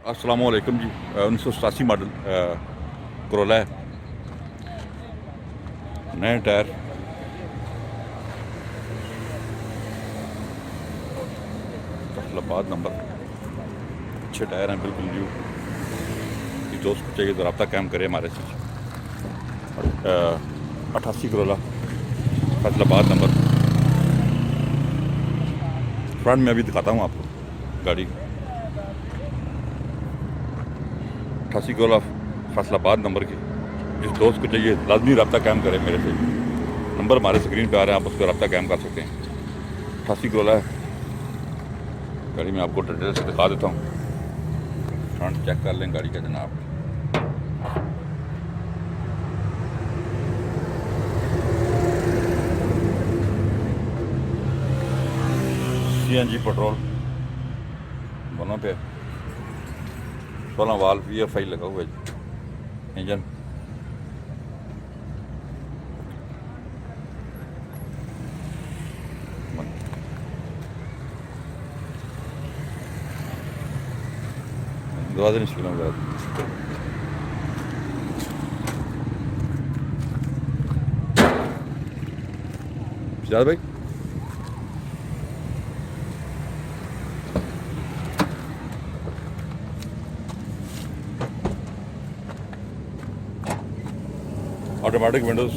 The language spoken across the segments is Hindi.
अस्सलामुअलैकुम जी। 1987 मॉडल कोरोला है, नए टायर, फैसलाबाद नंबर, अच्छे टायर हैं, बिल्कुल न्यू। किसी दोस्त को चाहिए तो रब्ता कायम करे हमारे से। 88 कोरोला, फैसलाबाद नंबर। फ्रंट में अभी दिखाता हूँ आपको गाड़ी। 88 कोरोला, फैसलाबाद नंबर की। जिस दोस्त को चाहिए लाजमी रब्ता कायम करें मेरे से। नंबर हमारे स्क्रीन पे आ रहे हैं, आप उसको रब्ता कायम कर सकते हैं। 88 कोरोला है गाड़ी, में आपको डिटेल से दिखा देता हूँ। फ्रंट चेक कर लें गाड़ी का जनाब। CNG पेट्रोल दोनों पे, 16 वाल्व VFI लगा हुआ है जी। इंजन दरवाजे नहीं शुरू होगा। शायद भाई ऑटोमेटिक विंडोज,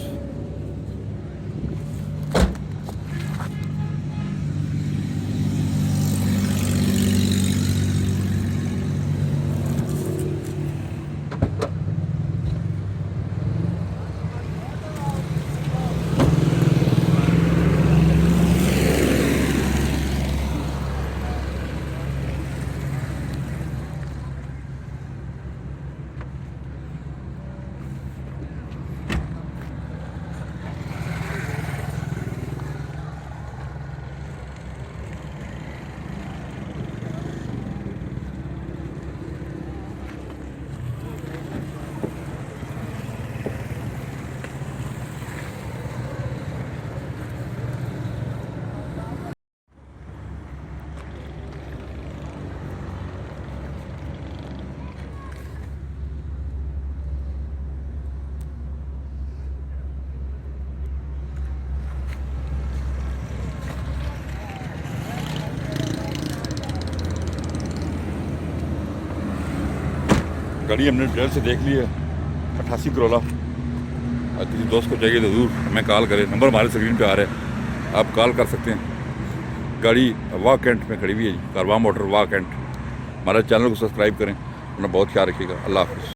गाड़ी हमने डिटेल से देख ली है। 88 कोरोला, किसी दोस्त को चाहिए तो ज़रूर हमें कॉल करें। नंबर हमारे स्क्रीन पे आ रहा है, आप कॉल कर सकते हैं। गाड़ी वाह कैंट में खड़ी हुई है जी, कारवां मोटर वाह कैंट। हमारे चैनल को सब्सक्राइब करें, अपना बहुत ख्याल रखिएगा। अल्लाह हाफ़िज़।